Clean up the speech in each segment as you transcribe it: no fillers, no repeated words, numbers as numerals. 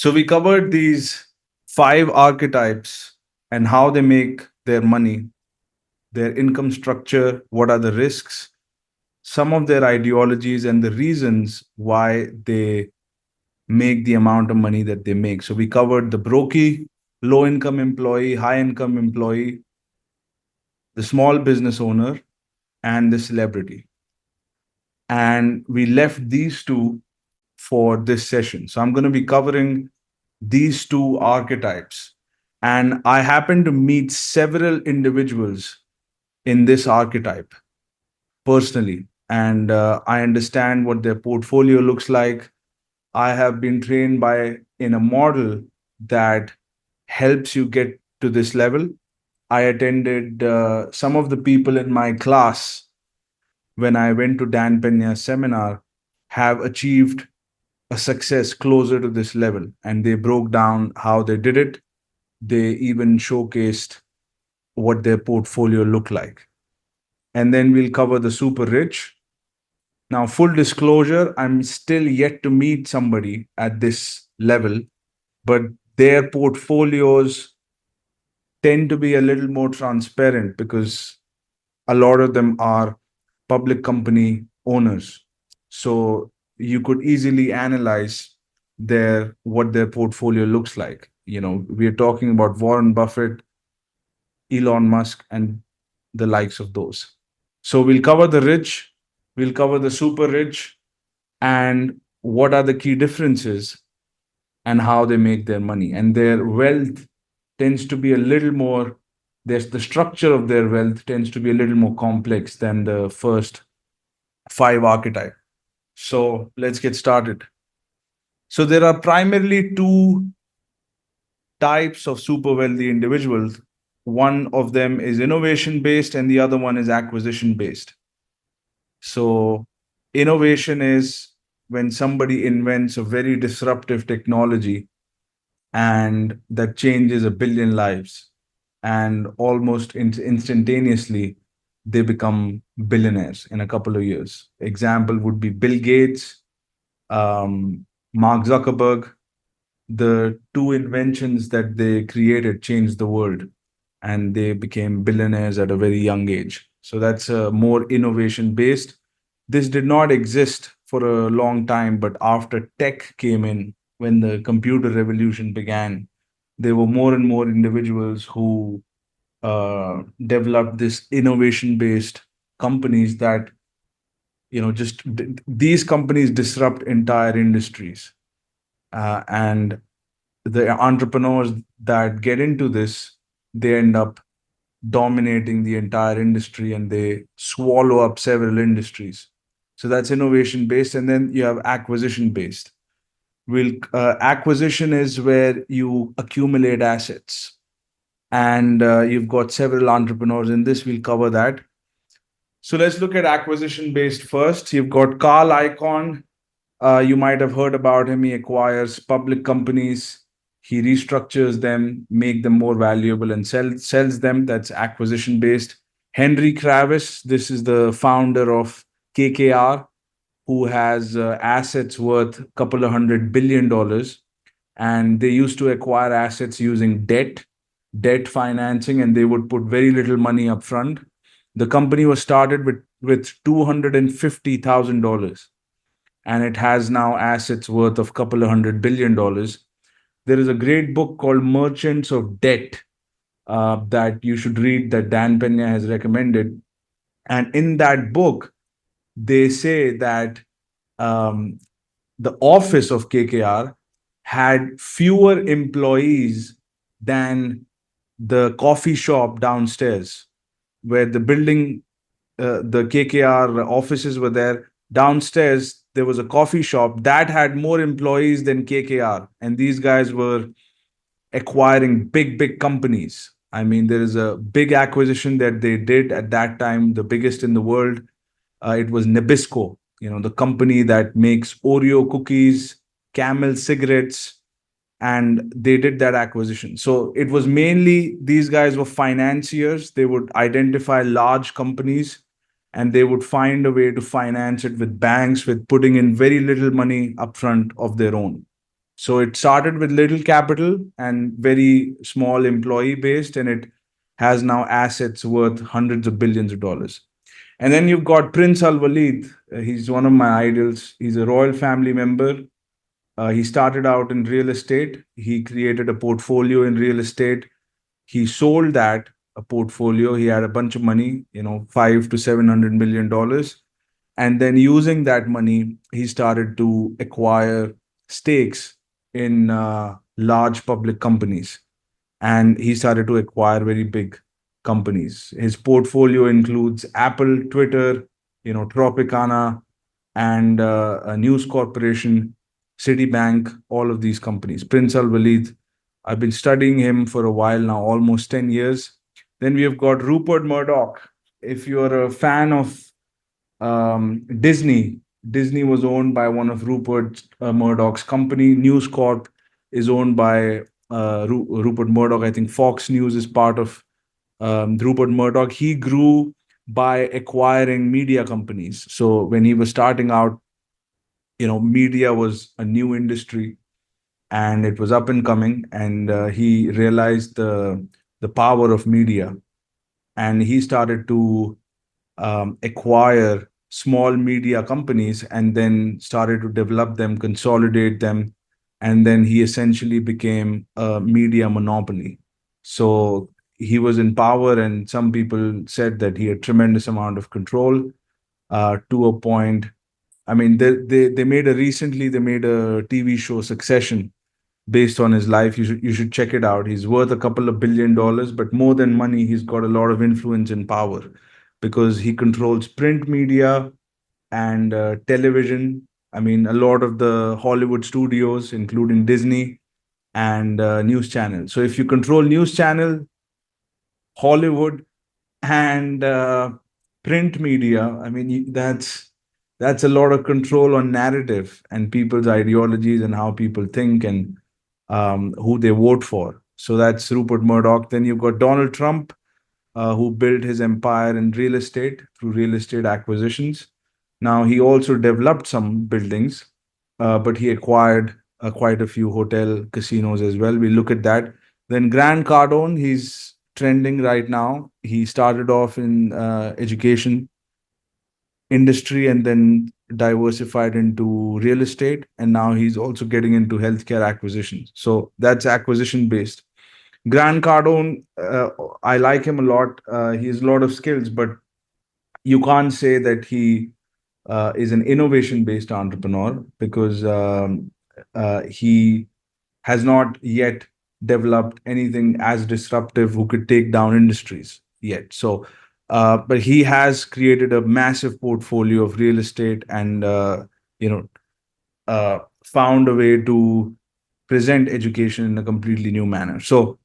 So we covered these 5 archetypes and how they make their money, their income structure, what are the risks, some of their ideologies, and the reasons why they make the amount of money that they make. So we covered the brokey, low income employee, high income employee, the small business owner, and the celebrity. And we left these two for this session. So I'm going to be covering these 2 archetypes. And I happen to meet several individuals in this archetype personally. And I understand what their portfolio looks like. I have been trained by in a model that helps you get to this level. I attended some of the people in my class when I went to Dan Penya's seminar have achieved a success closer to this level, and they broke down how they did it. They even showcased what their portfolio looked like. And then we'll cover the super rich. Now, full disclosure, I'm still yet to meet somebody at this level, but their portfolios tend to be a little more transparent because a lot of them are public company owners. So you could easily analyze their what their portfolio looks like. We're talking about Warren Buffett, Elon Musk, and the likes of those. So we'll cover the rich, we'll cover the super rich, and what are the key differences and how they make their money. And their wealth tends to be a little more, there's the structure of their wealth tends to be a little more complex than the first 5 archetypes. So let's get started. So there are primarily 2 types of super wealthy individuals. One of them is innovation based, and the other one is acquisition based. So, innovation is when somebody invents a very disruptive technology and that changes a billion lives, and almost instantaneously they become billionaires in a couple of years. Example would be Bill Gates, Mark Zuckerberg. The 2 inventions that they created changed the world, and they became billionaires at a very young age. So that's more innovation based. This did not exist for a long time, but after tech came in, when the computer revolution began, there were more and more individuals who developed this innovation based companies that just these companies disrupt entire industries, and the entrepreneurs that get into this, they end up dominating the entire industry, and they swallow up several industries. So that's innovation based. And then you have acquisition based. Acquisition is where you accumulate assets, and you've got several entrepreneurs in this. We'll cover that. So let's look at acquisition based first. You've got Carl Icahn. You might have heard about him. He acquires public companies, he restructures them, make them more valuable, and sells them. That's acquisition based. Henry Kravis, this is the founder of KKR, who has assets worth a couple of $100 billion. And they used to acquire assets using debt financing, and they would put very little money up front. The company was started with $250,000, and it has now assets worth of a couple of $100 billion. There is a great book called Merchants of Debt that you should read, that Dan Pena has recommended. And in that book, they say that um, the office of KKR had fewer employees than the coffee shop downstairs, where the building, the KKR offices were there. Downstairs, there was a coffee shop that had more employees than KKR. And these guys were acquiring big companies. I mean, there is a big acquisition that they did at that time, the biggest in the world. It was Nabisco, the company that makes Oreo cookies, Camel cigarettes, and they did that acquisition. So it was mainly, these guys were financiers. They would identify large companies, and they would find a way to finance it with banks, with putting in very little money upfront of their own. So it started with little capital and very small employee based, and it has now assets worth hundreds of billions of dollars. And then you've got Prince Al Walid. He's one of my idols. He's a royal family member. He started out in real estate. He created a portfolio in real estate. He sold that a portfolio. He had a bunch of money, 5 to 700 million dollars, and then using that money, he started to acquire stakes in large public companies, and he started to acquire very big companies. His portfolio includes Apple, Twitter, Tropicana, and a News Corporation, Citibank, all of these companies. Prince Al Walid, I've been studying him for a while now, almost 10 years. Then we have got Rupert Murdoch. If you're a fan of Disney, Disney was owned by one of Rupert Murdoch's company. News Corp is owned by Rupert Murdoch. I think Fox News is part of Rupert Murdoch. He grew by acquiring media companies. So when he was starting out, media was a new industry and it was up and coming, and he realized the power of media, and he started to acquire small media companies and then started to develop them, consolidate them, and then he essentially became a media monopoly. So he was in power, and some people said that he had tremendous amount of control to a point. I mean, they made a recently they made a TV show Succession based on his life. You should check it out. He's worth a couple of $1 billion, but more than money, he's got a lot of influence and power because he controls print media and television. I mean, a lot of the Hollywood studios, including Disney and news channel. So if you control news channel, Hollywood, and print media, I mean, that's a lot of control on narrative and people's ideologies and how people think and who they vote for. So that's Rupert Murdoch. Then you've got Donald Trump, who built his empire in real estate through real estate acquisitions. Now, he also developed some buildings, but he acquired quite a few hotel casinos as well. We look at that. Then Grant Cardone, he's trending right now. He started off in education industry and then diversified into real estate, and now he's also getting into healthcare acquisitions. So that's acquisition based. Grant Cardone, I like him a lot. He has a lot of skills, but you can't say that he is an innovation based entrepreneur because he has not yet developed anything as disruptive who could take down industries yet. So, but he has created a massive portfolio of real estate and, you know, found a way to present education in a completely new manner. So,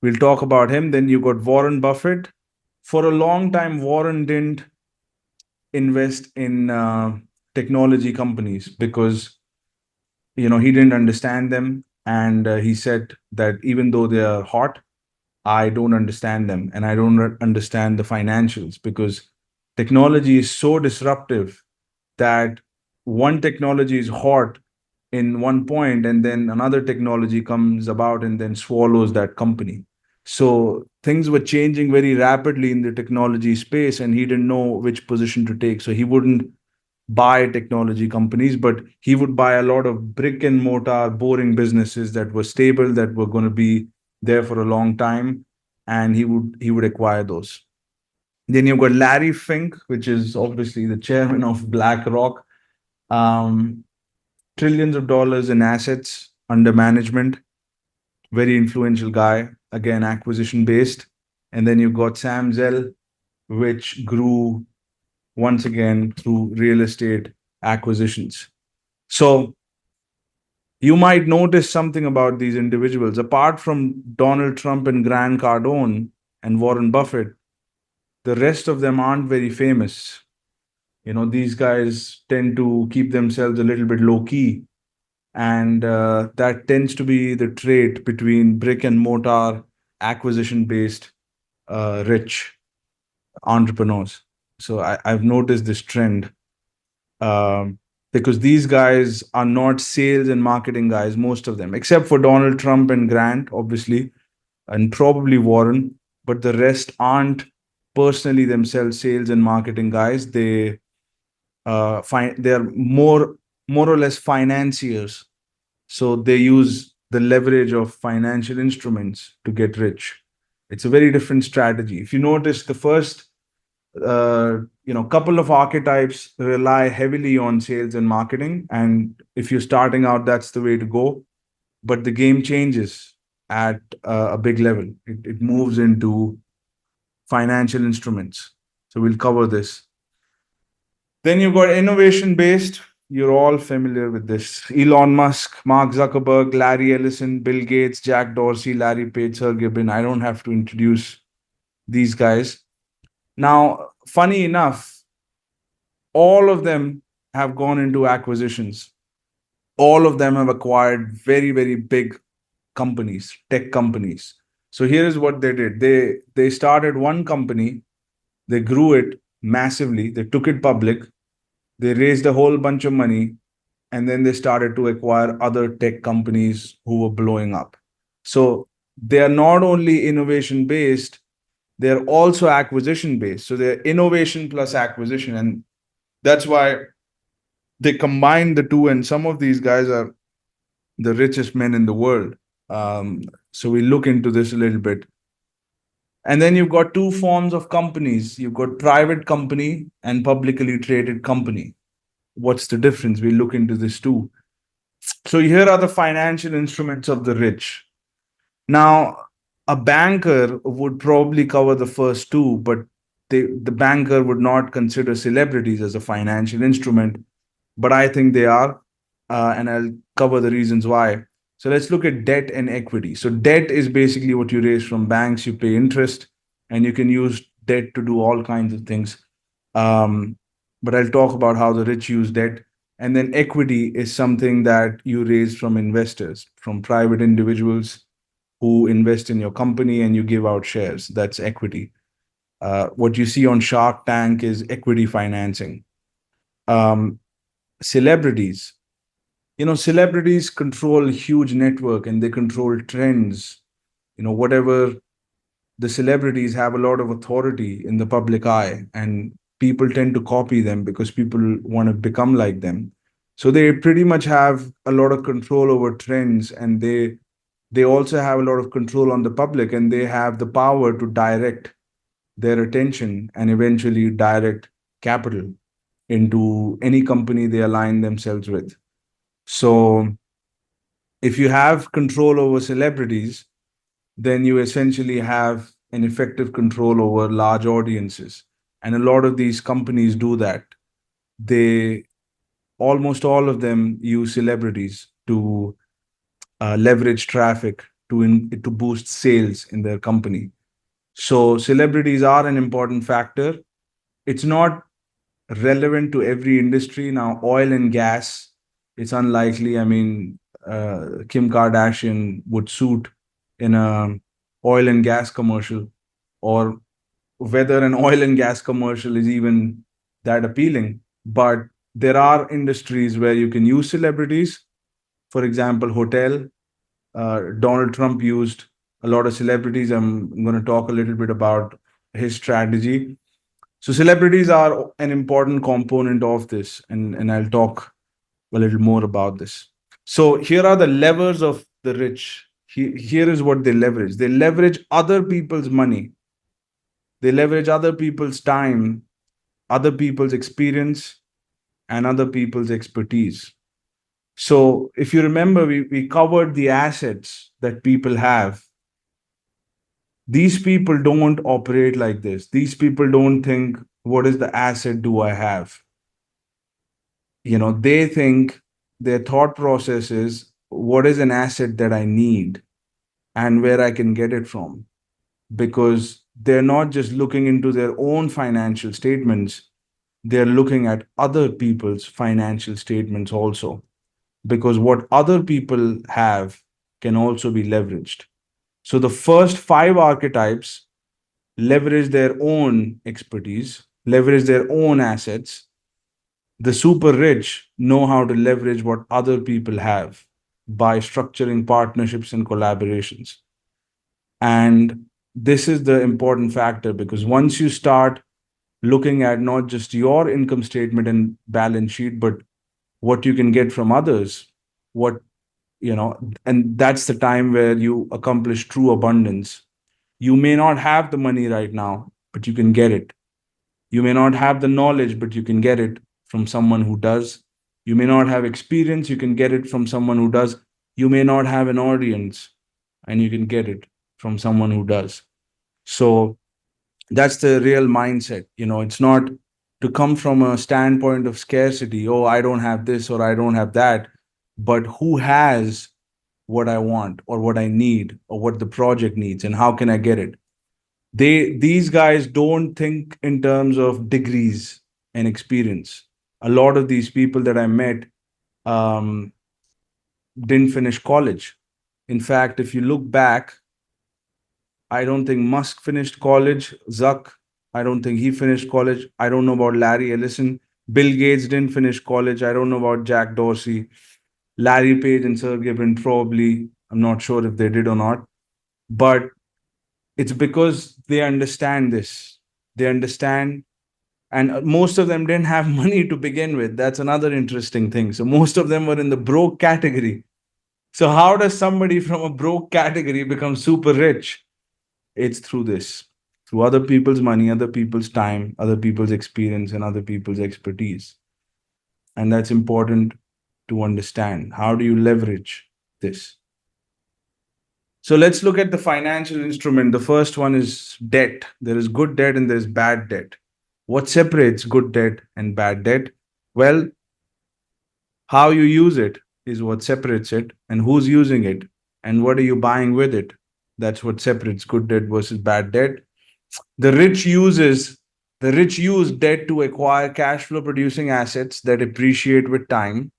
we'll talk about him. Then you got Warren Buffett. For a long time, Warren didn't invest in technology companies because he didn't understand them, and he said that even though they are hot, I don't understand them, and I don't understand the financials because technology is so disruptive that one technology is hot in one point and then another technology comes about and then swallows that company. So things were changing very rapidly in the technology space, and he didn't know which position to take. So he wouldn't buy technology companies, but he would buy a lot of brick and mortar, boring businesses that were stable, that were going to be there for a long time, and he would acquire those. Then you've got Larry Fink, which is obviously the chairman of BlackRock. Um, Trillions of dollars in assets under management. Very influential guy. Again, acquisition based. And then you've got Sam Zell, which grew once again through real estate acquisitions. So you might notice something about these individuals. Apart from Donald Trump and Grant Cardone and Warren Buffett, the rest of them aren't very famous. These guys tend to keep themselves a little bit low key. And that tends to be the trait between brick and mortar, acquisition based, rich entrepreneurs. So I've noticed this trend. Um, because these guys are not sales and marketing guys, most of them, except for Donald Trump and Grant, obviously, and probably Warren, but the rest aren't personally themselves sales and marketing guys. They're more or less financiers. So they use the leverage of financial instruments to get rich. It's a very different strategy. If you notice, the first couple of archetypes rely heavily on sales and marketing, and if you're starting out, that's the way to go. But the game changes at a big level. It moves into financial instruments. So we'll cover this. Then you've got innovation based. You're all familiar with this. Elon Musk, Mark Zuckerberg, Larry Ellison, Bill Gates, Jack Dorsey, Larry Page, Sir Gibbon. I don't have to introduce these guys. Now, funny enough, all of them have gone into acquisitions. All of them have acquired very, very big companies, tech companies. So here is what they did. They started one company, they grew it massively, they took it public, they raised a whole bunch of money, and then they started to acquire other tech companies who were blowing up. So they are not only innovation based, they're also acquisition based. So they're innovation plus acquisition. And that's why they combine the two. And some of these guys are the richest men in the world. So we look into this a little bit. And then you've got two forms of companies. You've got private company and publicly traded company. What's the difference? We look into this too. So here are the financial instruments of the rich. Now, a banker would probably cover the first two, but the banker would not consider celebrities as a financial instrument, but I think they are, and I'll cover the reasons why. So let's look at debt and equity. So debt is basically what you raise from banks. You pay interest, and you can use debt to do all kinds of things. Um, but I'll talk about how the rich use debt. And then equity is something that you raise from investors, from private individuals who invest in your company, and you give out shares. That's equity. What you see on Shark Tank is equity financing. Um, Celebrities, celebrities control huge network, and they control trends. Whatever, the celebrities have a lot of authority in the public eye, and people tend to copy them because people want to become like them. So they pretty much have a lot of control over trends, and they also have a lot of control on the public, and they have the power to direct their attention and eventually direct capital into any company they align themselves with. So if you have control over celebrities, then you essentially have an effective control over large audiences. And a lot of these companies do that. They Almost all of them use celebrities to leverage traffic to boost sales in their company. So celebrities are an important factor. It's not relevant to every industry. Now, oil and gas, it's unlikely. I mean, Kim Kardashian would suit in a oil and gas commercial, or whether an oil and gas commercial is even that appealing. But there are industries where you can use celebrities. For example, hotel. Donald Trump used a lot of celebrities. I'm going to talk a little bit about his strategy. So celebrities are an important component of this, and I'll talk a little more about this. So here are the levers of the rich. Here is what they leverage. They leverage other people's money. They leverage other people's time, other people's experience, and other people's expertise. So if you remember, we covered the assets that people have. These people don't operate like this. These people don't think, what is the asset do I have? They think, their thought process is, what is an asset that I need and where I can get it from? Because they're not just looking into their own financial statements, they're looking at other people's financial statements also. Because what other people have can also be leveraged. So the first five archetypes leverage their own expertise, leverage their own assets, The super rich know how to leverage what other people have by structuring partnerships and collaborations. And this is the important factor, because once you start looking at not just your income statement and balance sheet, but what you can get from others, what, and that's the time where you accomplish true abundance. You may not have the money right now, but you can get it. You may not have the knowledge, but you can get it from someone who does. You may not have experience, you can get it from someone who does. You may not have an audience, and you can get it from someone who does. So that's the real mindset. It's not to come from a standpoint of scarcity. Oh, I don't have this or I don't have that, but who has what I want or what I need or what the project needs, and how can I get it? These guys don't think in terms of degrees and experience. A lot of these people that I met um, didn't finish college. In fact, if you look back, I don't think Musk finished college. Zuck, I don't think he finished college. I don't know about Larry Ellison. Bill Gates didn't finish college. I don't know about Jack Dorsey. Larry Page and Sergey Brin probably. I'm not sure if they did or not. But it's because they understand this. They understand, and most of them didn't have money to begin with. That's another interesting thing. So most of them were in the broke category. So how does somebody from a broke category become super rich? It's through this, through other people's money, other people's time, other people's experience, and other people's expertise. And that's important to understand. How do you leverage this? So let's look at the financial instrument. The first one is debt. There is good debt and there's bad debt. What separates good debt and bad debt? Well, how you use it is what separates it, and who's using it, and what are you buying with it. That's what separates good debt versus bad debt. The rich uses the rich use debt to acquire cash flow producing assets that appreciate with time.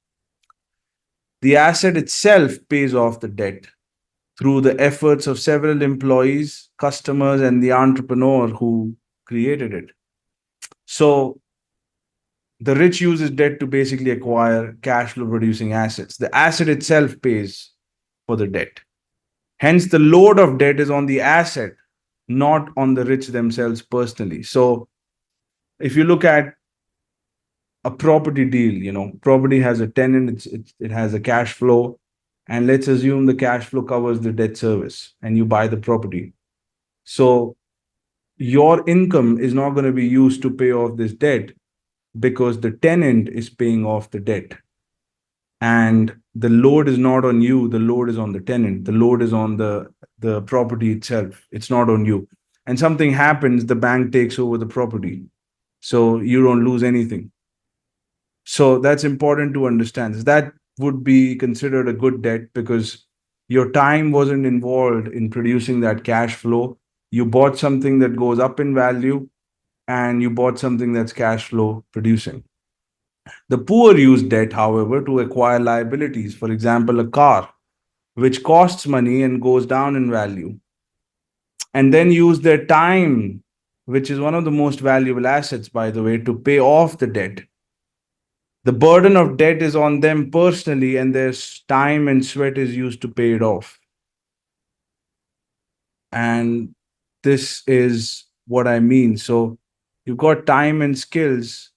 The asset itself pays off the debt through the efforts of several employees, customers, and the entrepreneur who created it. So the rich uses debt to basically acquire cash flow producing assets. The asset itself pays for the debt. Hence, the load of debt is on the asset, not on the rich themselves personally. So if you look at a property deal, property has a tenant, it has a cash flow, and let's assume the cash flow covers the debt service and you buy the property. So your income is not going to be used to pay off this debt, because the tenant is paying off the debt. And the load is not on you, the load is on the tenant, the load is on the property itself. It's not on you. And something happens, the bank takes over the property. So you don't lose anything. So that's important to understand. That would be considered a good debt, because your time wasn't involved in producing that cash flow. You bought something that goes up in value, and you bought something that's cash flow producing. The poor use debt, however, to acquire liabilities. For example, a car, which costs money and goes down in value, and then use their time, which is one of the most valuable assets, by the way, to pay off the debt. The burden of debt is on them personally, and their time and sweat is used to pay it off. And this is what I mean. So you've got time and skills,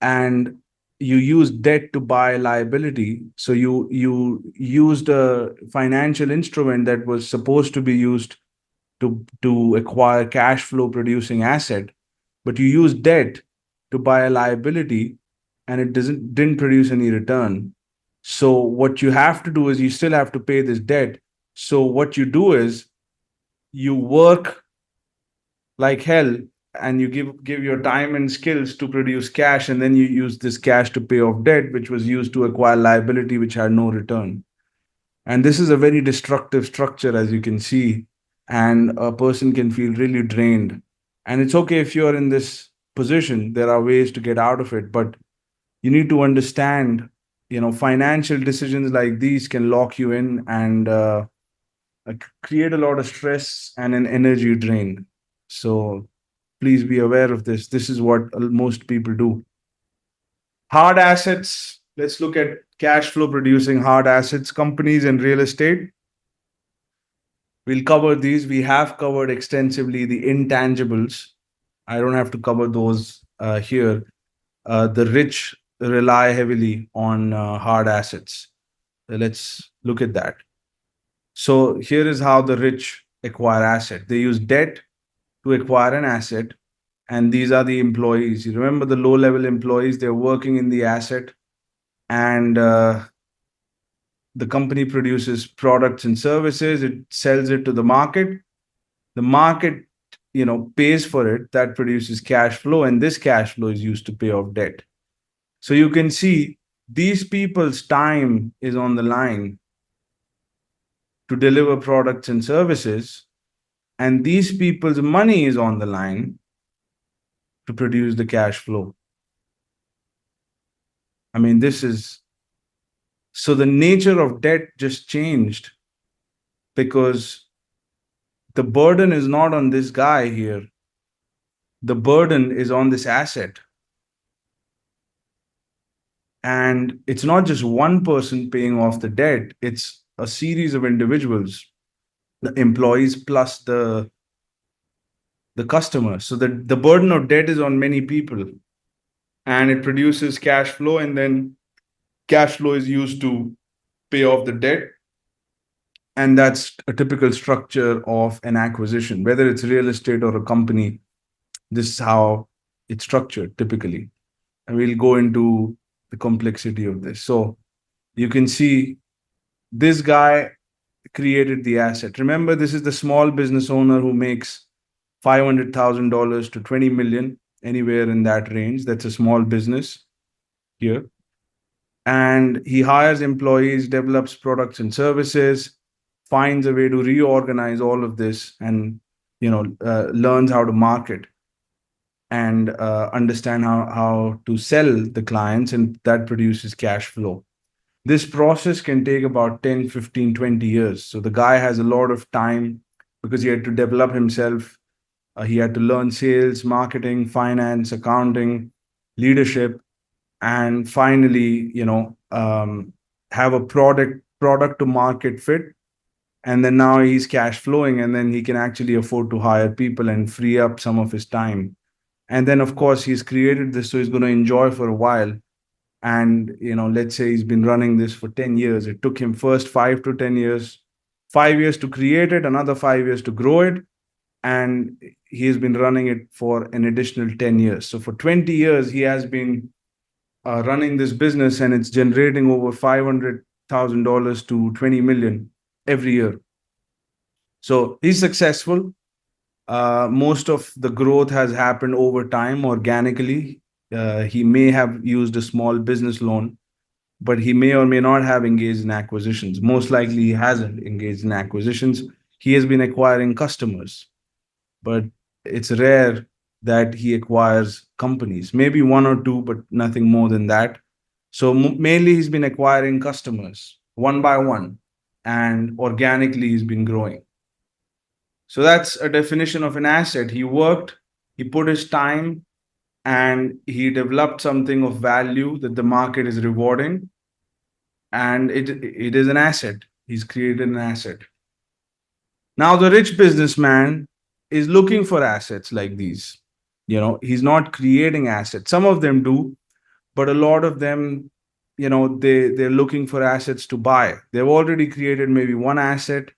and you use debt to buy liability. So you used a financial instrument that was supposed to be used to acquire cash flow producing asset, but you use debt to buy a liability, and it didn't produce any return. So what you have to do is you still have to pay this debt. So what you do is you work like hell, and you give your time and skills to produce cash, and then you use this cash to pay off debt, which was used to acquire liability which had no return. And this is a very destructive structure, as you can see, and a person can feel really drained. And it's okay if you're in this position, there are ways to get out of it, but you need to understand, financial decisions like these can lock you in, and create a lot of stress and an energy drain. So please be aware of this. This is what most people do. Hard assets. Let's look at cash flow producing hard assets, companies and real estate. We'll cover these. We have covered extensively the intangibles. I don't have to cover those here. The rich rely heavily on hard assets. Let's look at that. So here is how the rich acquire asset. They use debt to acquire an asset, and these are the employees. You remember the low-level employees? They're working in the asset, and the company produces products and services. It sells it to the market. The market, pays for it. That produces cash flow, and this cash flow is used to pay off debt. So you can see these people's time is on the line to deliver products and services, and these people's money is on the line to produce the cash flow. I mean, this is so the nature of debt just changed because the burden is not on this guy here. The burden is on this asset. And it's not just one person paying off the debt, it's a series of individuals, the employees plus the customer. So the burden of debt is on many people, and it produces cash flow, and then cash flow is used to pay off the debt. And that's a typical structure of an acquisition, whether it's real estate or a company. This is how it's structured typically. And we'll go into the complexity of this. So you can see this guy created the asset. Remember, this is the small business owner who makes $500,000 to 20 million, anywhere in that range. That's a small business here. And he hires employees, develops products and services, finds a way to reorganize all of this, and learns how to market and understand how to sell the clients, and that produces cash flow. This process can take about 10, 15, 20 years. So the guy has a lot of time because he had to develop himself. He had to learn sales, marketing, finance, accounting, leadership, and finally, have a product to market fit. And then now he's cash flowing, and then he can actually afford to hire people and free up some of his time. And then, of course, he's created this, so he's going to enjoy for a while. And let's say he's been running this for 10 years. It took him first 5 to 10 years, 5 years to create it, another 5 years to grow it, and he's been running it for an additional 10 years. So for 20 years he has been running this business, and it's generating over $500,000 to 20 million every year. So he's successful. Most of the growth has happened over time organically. He may have used a small business loan, but he may or may not have engaged in acquisitions. Most likely, he hasn't engaged in acquisitions. He has been acquiring customers, but it's rare that he acquires companies. Maybe one or two, but nothing more than that. So mainly, he's been acquiring customers one by one, and organically, he's been growing. So that's a definition of an asset. He worked, he put his time, and he developed something of value that the market is rewarding, and it is an asset. He's created an asset. Now the rich businessman is looking for assets like these. He's not creating assets. Some of them do, but a lot of them, they're looking for assets to buy. They've already created maybe one asset.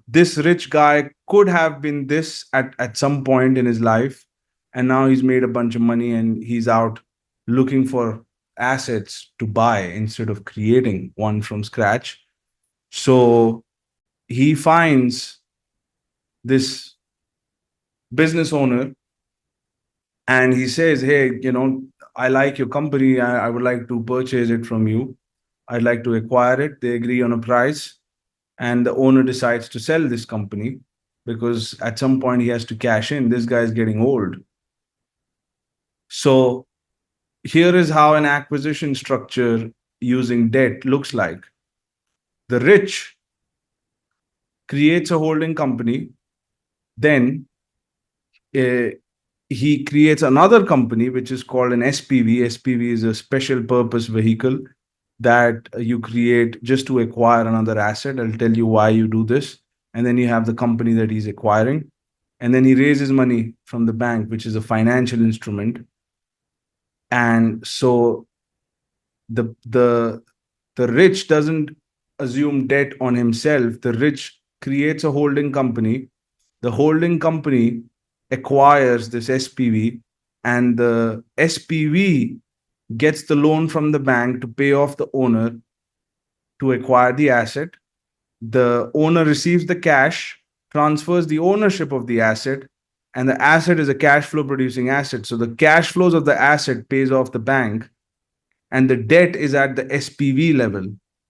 This rich guy could have been this at some point in his life, and now he's made a bunch of money and he's out looking for assets to buy instead of creating one from scratch. So he finds this business owner and he says, hey, I like your company. I would like to purchase it from you. I'd like to acquire it. They agree on a price, and the owner decides to sell this company because at some point he has to cash in. This guy is getting old. So here is how an acquisition structure using debt looks like. The rich creates a holding company, then uh, he creates another company which is called an SPV. SPV is a special purpose vehicle that you create just to acquire another asset. I'll tell you why you do this. And then you have the company that he's acquiring. And then he raises money from the bank, which is a financial instrument. And so the rich doesn't assume debt on himself. The rich creates a holding company. The holding company acquires this SPV, and the SPV gets the loan from the bank to pay off the owner to acquire the asset. The owner receives the cash, transfers the ownership of the asset, and the asset is a cash flow producing asset. So the cash flows of the asset pays off the bank, and the debt is at the SPV level.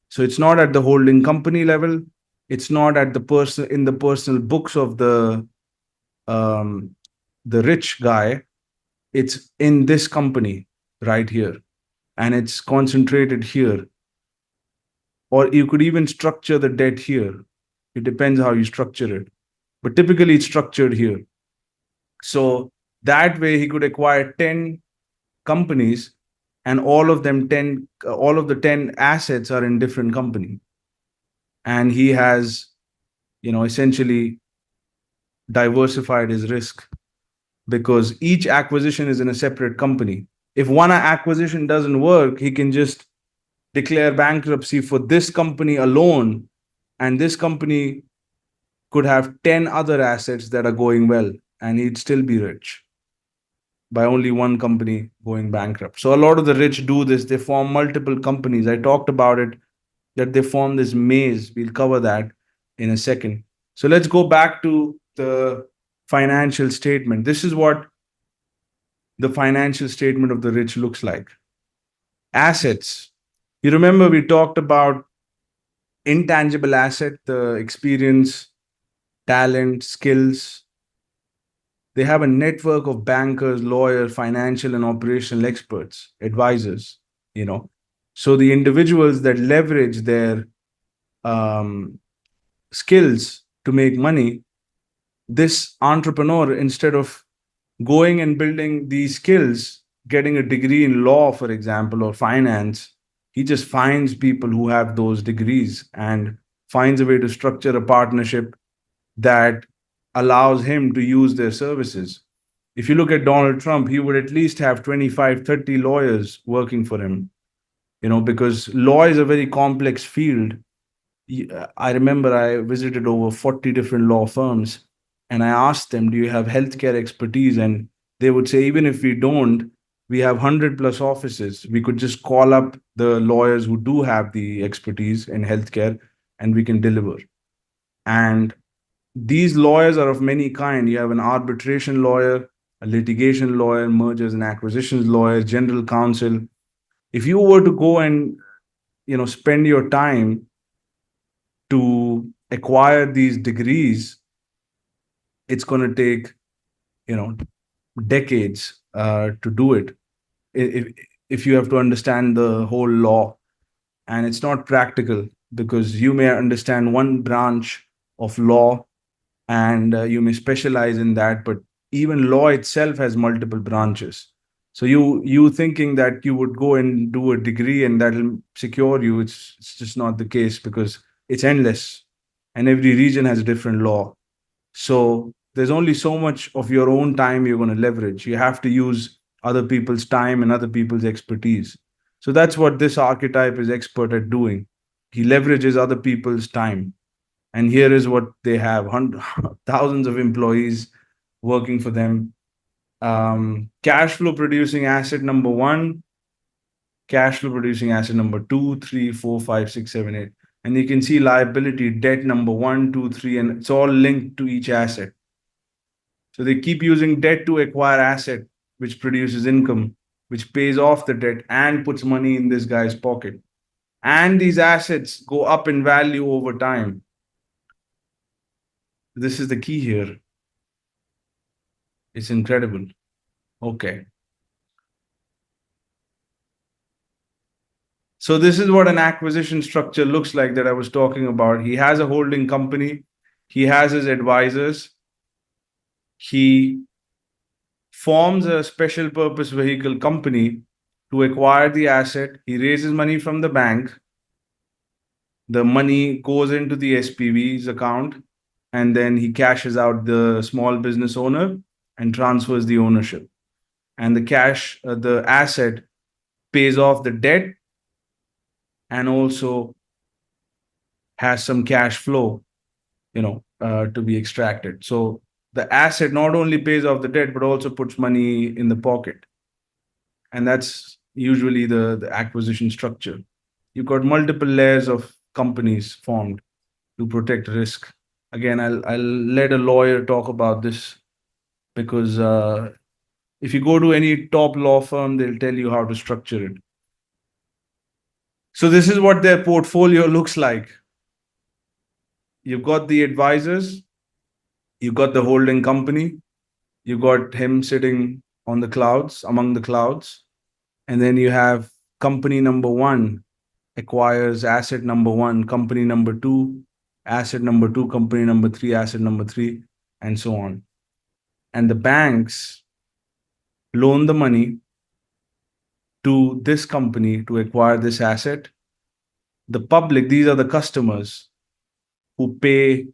So it's not at the holding company level. It's not at the person in the personal books of um, the rich guy. It's in this company right here, and it's concentrated here. Or you could even structure the debt here. It depends how you structure it, but typically it's structured here. So that way he could acquire 10 companies, and all of the 10 assets are in different company, and he has, essentially diversified his risk, because each acquisition is in a separate company. If one acquisition doesn't work, he can just declare bankruptcy for this company alone, and this company could have 10 other assets that are going well, and he'd still be rich by only one company going bankrupt. So a lot of the rich do this. They form multiple companies. I talked about it, that they form this maze. We'll cover that in a second. So let's go back to the financial statement. This is what the financial statement of the rich looks like. Assets. You remember we talked about intangible asset, the experience, talent, skills. They have a network of bankers, lawyers, financial and operational experts, advisors, you know. So the individuals that leverage their um, skills to make money, this entrepreneur, instead of going and building these skills, getting a degree in law, for example, or finance, he just finds people who have those degrees and finds a way to structure a partnership that allows him to use their services. If you look at Donald Trump, he would at least have 25, 30 lawyers working for him, because law is a very complex field. I remember I visited over 40 different law firms, and I asked them, do you have healthcare expertise? And they would say, even if we don't, we have 100 plus offices. We could just call up the lawyers who do have the expertise in healthcare, and we can deliver. And these lawyers are of many kind. You have an arbitration lawyer, a litigation lawyer, mergers and acquisitions lawyer, general counsel. If you were to go and spend your time to acquire these degrees, it's going to take decades to do it. If you have to understand the whole law, and it's not practical, because you may understand one branch of law, and you may specialize in that, but even law itself has multiple branches. So you thinking that you would go and do a degree and that'll secure you, it's just not the case, because it's endless, and every region has a different law. So there's only so much of your own time you're going to leverage. You have to use other people's time and other people's expertise. So that's what this archetype is expert at doing. He leverages other people's time. And here is what they have: thousands of employees working for them. Cash flow producing asset number one, cash flow producing asset number two, three, four, five, six, seven, eight. And you can see liability, debt number one, two, three, and it's all linked to each asset. So they keep using debt to acquire asset, which produces income, which pays off the debt and puts money in this guy's pocket. And these assets go up in value over time. This is the key here. It's incredible. Okay. So this is what an acquisition structure looks like that I was talking about. He has a holding company. He has his advisors. He forms a special purpose vehicle company to acquire the asset. He raises money from the bank. The money goes into the SPV's account, and then he cashes out the small business owner and transfers the ownership. And the asset pays off the debt and also has some cash flow, to be extracted. So the asset not only pays off the debt, but also puts money in the pocket. And that's usually the acquisition structure. You've got multiple layers of companies formed to protect risk. Again, I'll let a lawyer talk about this because if you go to any top law firm, they'll tell you how to structure it. So this is what their portfolio looks like. You've got the advisors, you've got the holding company, you've got him sitting on the clouds, among the clouds, and then you have company number one acquires asset number one, company number two, asset number two, company number three, asset number three, and so on. And the banks loan the money to this company to acquire this asset. The public, these are the customers who pay,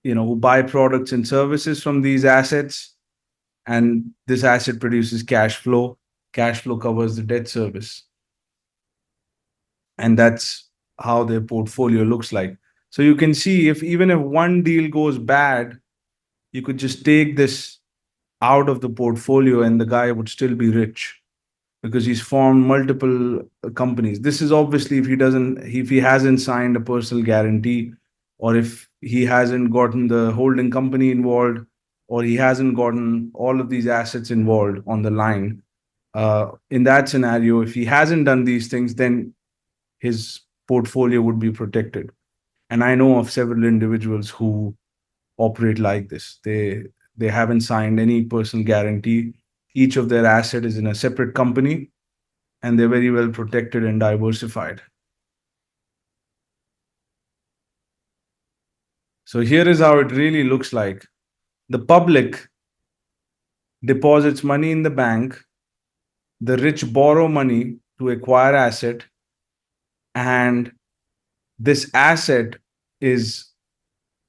who buy products and services from these assets, and this asset produces cash flow. Cash flow covers the debt service. And that's how their portfolio looks like. So you can see if one deal goes bad, you could just take this out of the portfolio and the guy would still be rich because he's formed multiple companies. This is obviously if he hasn't signed a personal guarantee, or if he hasn't gotten the holding company involved, or he hasn't gotten all of these assets involved on the line. In that scenario, if he hasn't done these things, then his portfolio would be protected. And I know of several individuals who operate like this. They haven't signed any personal guarantee. Each of their asset is in a separate company, and they're very well protected and diversified. So here is how it really looks like. The public deposits money in the bank. The rich borrow money to acquire asset, and this asset is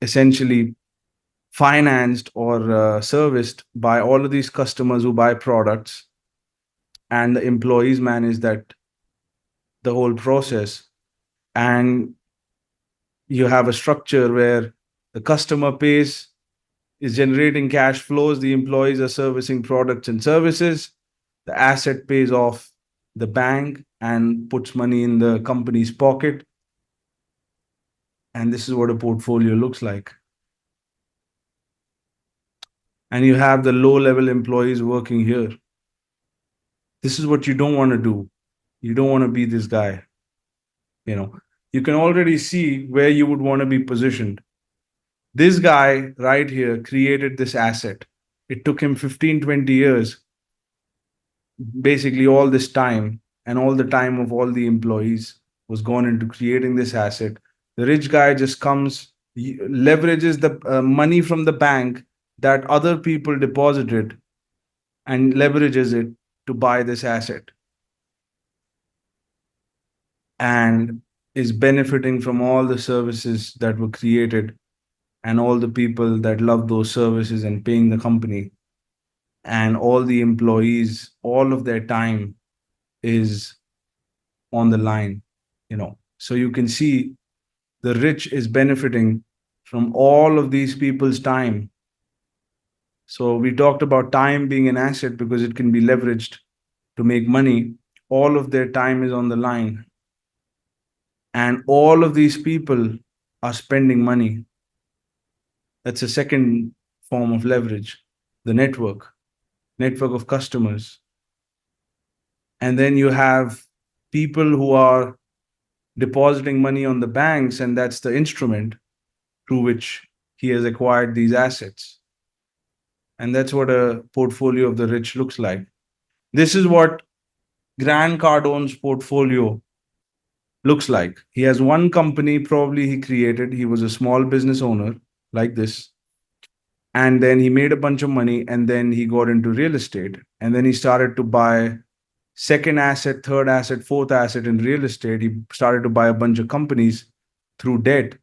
essentially financed or serviced by all of these customers who buy products, and the employees manage the whole process. And you have a structure where the customer pays, is generating cash flows, the employees are servicing products and services, the asset pays off the bank and puts money in the company's pocket. And this is what a portfolio looks like. And you have the low level employees working here. This is what you don't want to do. You don't want to be this guy. You can already see where you would want to be positioned. This guy right here created this asset. It took him 15, 20 years, basically all this time, and all the time of all the employees was gone into creating this asset. The rich guy just comes, leverages the money from the bank that other people deposited, and leverages it to buy this asset, and is benefiting from all the services that were created and all the people that love those services and paying the company, and all the employees, all of their time is on the line. So you can see the rich is benefiting from all of these people's time. So we talked about time being an asset because it can be leveraged to make money. All of their time is on the line, and all of these people are spending money. That's a second form of leverage, the network of customers. And then you have people who are depositing money on the banks, and that's the instrument through which he has acquired these assets. And that's what a portfolio of the rich looks like. This is what Grant Cardone's portfolio looks like. He has one company, probably he created. He was a small business owner like this. And then he made a bunch of money, and then he got into real estate, and then he started to buy second asset, third asset, fourth asset in real estate. He started to buy a bunch of companies through debt,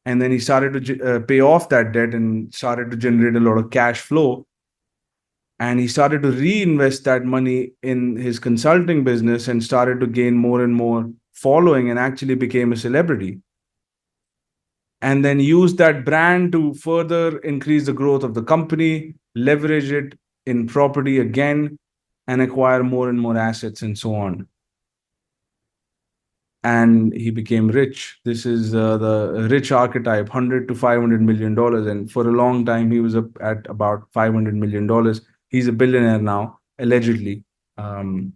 and then he started to pay off that debt and started to generate a lot of cash flow, and he started to reinvest that money in his consulting business and started to gain more and more following and actually became a celebrity, and then use that brand to further increase the growth of the company, leverage it in property again, and acquire more and more assets and so on. And he became rich. This is the rich archetype, 100 to 500 million dollars. And for a long time, he was up at about 500 million dollars. He's a billionaire now, allegedly. Um,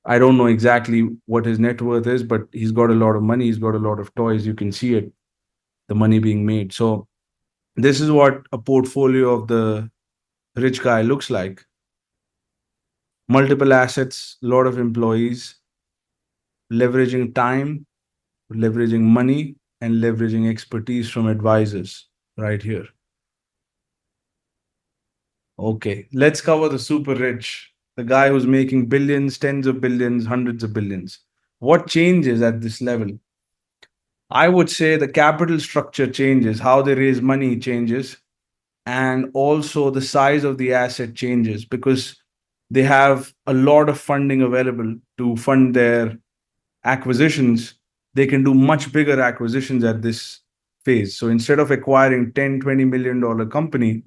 I don't know exactly what his net worth is, but he's got a lot of money. He's got a lot of toys. You can see it, the money being made. So this is what a portfolio of the rich guy looks like. Multiple assets, a lot of employees, leveraging time, leveraging money, and leveraging expertise from advisors right here. Okay, let's cover the super rich, the guy who's making billions, tens of billions, hundreds of billions. What changes at this level? I would say the capital structure changes, how they raise money changes, and also the size of the asset changes because they have a lot of funding available to fund their acquisitions. They can do much bigger acquisitions at this phase. So instead of acquiring 10, $20 million company,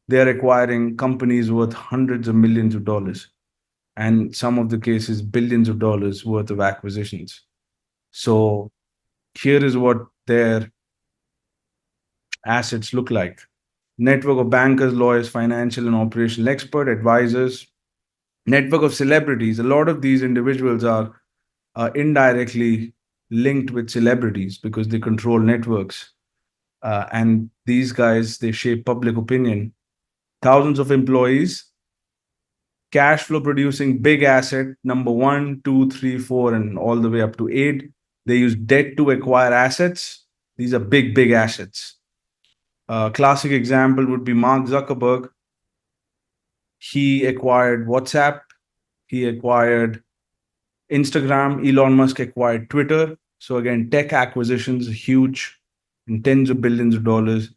they're acquiring companies worth hundreds of millions of dollars, and some of the cases billions of dollars worth of acquisitions. So here is what their assets look like. Network of bankers, lawyers, financial and operational expert, advisors, network of celebrities. A lot of these individuals are indirectly linked with celebrities because they control networks. And these guys, they shape public opinion. Thousands of employees, cash flow producing big asset, number one, two, three, four, and all the way up to eight. They use debt to acquire assets. These are big, big assets. Classic example would be Mark Zuckerberg. He acquired WhatsApp, he acquired Instagram, Elon Musk acquired Twitter. So again, tech acquisitions, huge, in tens of billions of dollars.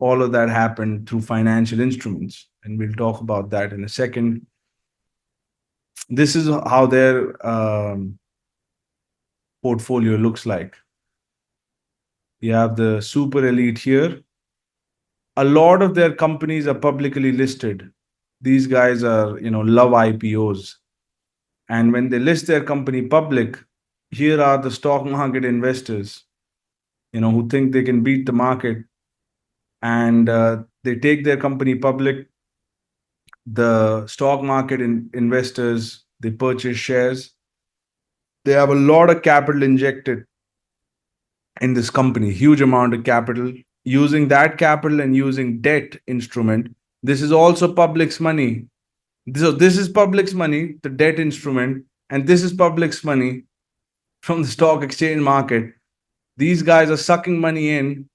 All of that happened through financial instruments. And we'll talk about that in a second. This is how their portfolio looks like. You have the super elite here. A lot of their companies are publicly listed. These guys are, love IPOs. And when they list their company public, here are the stock market investors, who think they can beat the market, and they take their company public. The stock market investors, they purchase shares. They have a lot of capital injected in this company, huge amount of capital. Using that capital and using debt instrument, this is also public's money. So this is public's money, the debt instrument, and this is public's money from the stock exchange market. These guys are sucking money in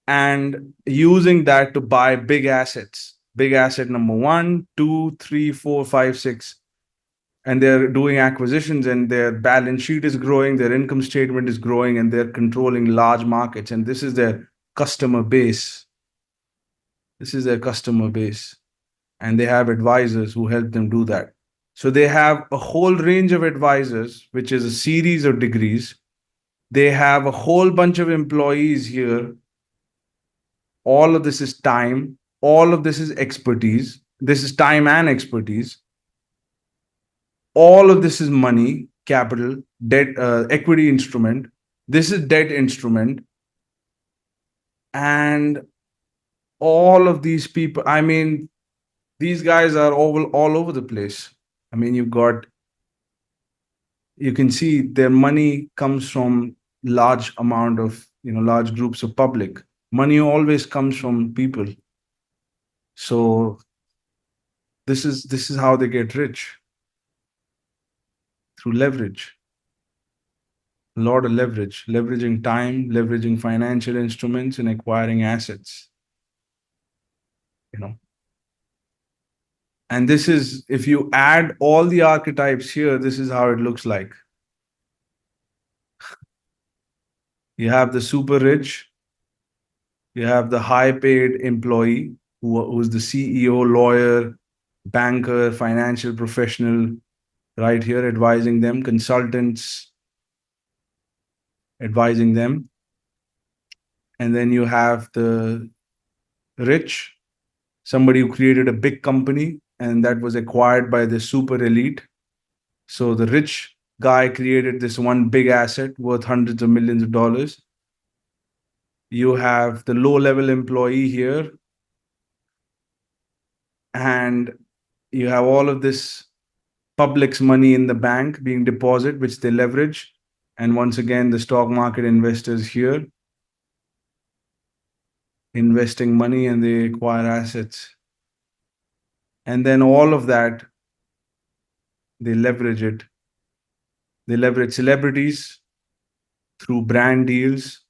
and using that to buy big assets. Big asset number one, two, three, four, five, six. And they're doing acquisitions, and their balance sheet is growing, their income statement is growing, and they're controlling large markets. And this is their customer base. This is their customer base. And they have advisors who help them do that. So they have a whole range of advisors, which is a series of degrees. They have a whole bunch of employees here. All of this is time. All of this is expertise. This is time and expertise. All of this is money, capital, debt, equity instrument. This is debt instrument. And all of these people, I mean, these guys are all over the place. I mean, you can see their money comes from large amount of, large groups of public. Money always comes from people. So this is how they get rich, through leverage. A lot of leveraging time, leveraging financial instruments, and acquiring assets. you know. And this is, if you add all the archetypes here, this is how it looks like. You have the super rich, you have the high paid employee who's the CEO, lawyer, banker, financial professional, right here advising them, consultants advising them. And then you have the rich, somebody who created a big company and that was acquired by the super elite. So the rich guy created this one big asset worth hundreds of millions of dollars. You have the low level employee here, and you have all of this public's money in the bank being deposited, which they leverage. And once again, the stock market investors here investing money and they acquire assets. And then all of that, they leverage it. They leverage celebrities through brand deals.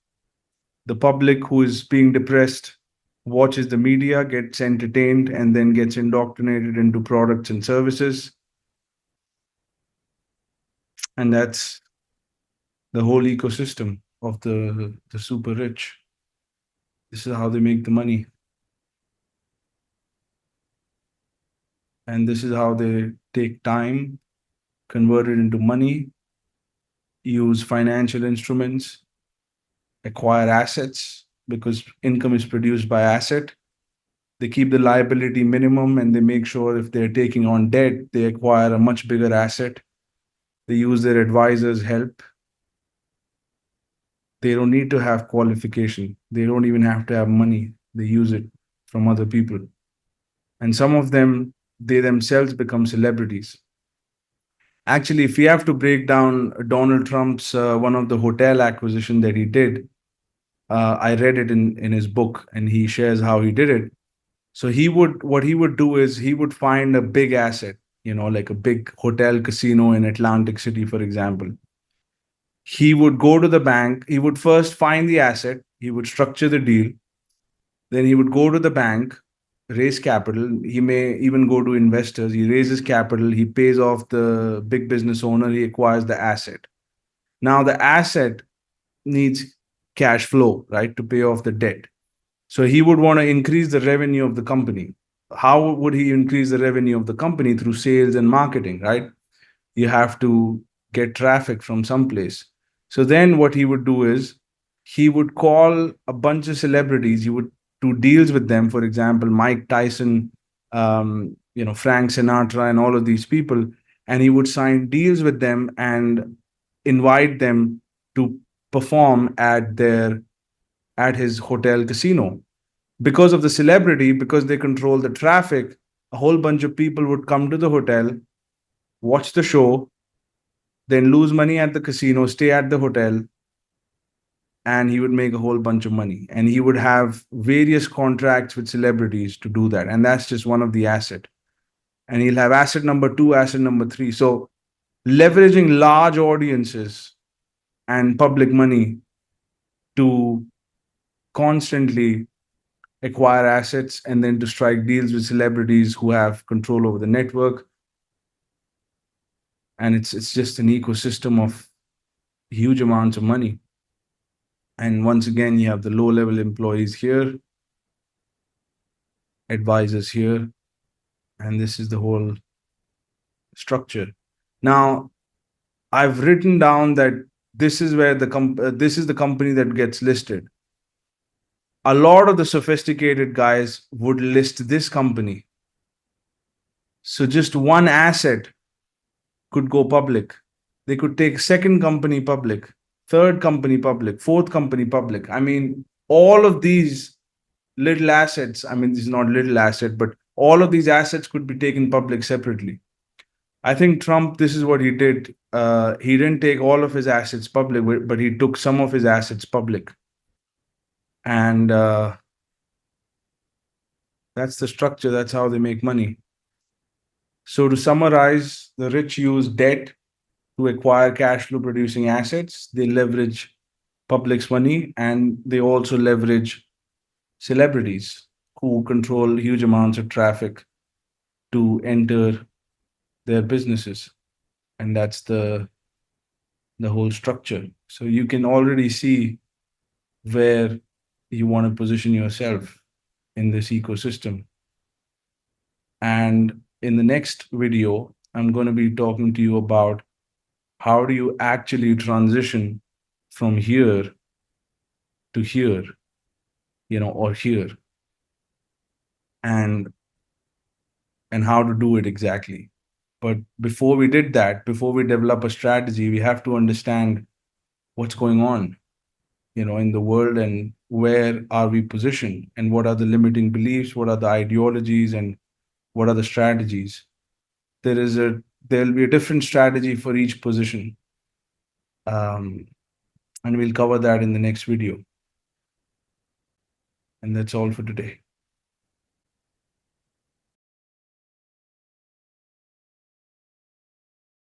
The public who is being depressed watches the media, gets entertained, and then gets indoctrinated into products and services. And that's the whole ecosystem of the super rich. This is how they make the money. And this is how they take time, convert it into money, use financial instruments, acquire assets because income is produced by asset. They keep the liability minimum and they make sure if they're taking on debt, they acquire a much bigger asset. They use their advisors' help. They don't need to have qualification. They don't even have to have money. They use it from other people. And some of them, they themselves become celebrities. Actually, if we have to break down Donald Trump's one of the hotel acquisition that he did, I read it in his book, and he shares how he did it. So what he would do is he would find a big asset, like a big hotel casino in Atlantic City, for example. He would go to the bank. He would first find the asset. He would structure the deal. Then he would go to the bank, raise capital. He may even go to investors. He raises capital. He pays off the big business owner. He acquires the asset. Now the asset needs cash flow, right, to pay off the debt. So he would want to increase the revenue of the company. How would he increase the revenue of the company? Through sales and marketing, right? You have to get traffic from someplace. So then what he would do is he would call a bunch of celebrities. He would do deals with them. For example, Mike Tyson, Frank Sinatra, and all of these people. And he would sign deals with them and invite them to perform at his hotel casino. Because of the celebrity, because they control the traffic, a whole bunch of people would come to the hotel, watch the show, then lose money at the casino, stay at the hotel, and he would make a whole bunch of money. And he would have various contracts with celebrities to do that. And that's just one of the asset. And he'll have asset number 2, asset number 3. So leveraging large audiences and public money to constantly acquire assets and then to strike deals with celebrities who have control over the network. And it's just an ecosystem of huge amounts of money. And once again, you have the low level employees here, advisors here, and this is the whole structure. Now, I've written down that this is where this is the company that gets listed. A lot of the sophisticated guys would list this company. So just one asset could go public. They could take second company public, third company public, fourth company public. I mean, all of these little assets, I mean, this is not little asset, but all of these assets could be taken public separately. I think Trump, this is what he did. He didn't take all of his assets public, but he took some of his assets public. And that's the structure. That's how they make money. So to summarize, the rich use debt to acquire cash flow producing assets. They leverage public's money and they also leverage celebrities. who control huge amounts of traffic to enter their businesses. And that's the whole structure. So you can already see where you want to position yourself in this ecosystem. And in the next video, I'm going to be talking to you about how do you actually transition from here to here, or here, and how to do it exactly. But before we did that, before we develop a strategy, we have to understand what's going on, in the world, and where are we positioned, and what are the limiting beliefs, what are the ideologies, and what are the strategies. There'll be a different strategy for each position, um, and we'll cover that in the next video. And that's all for today.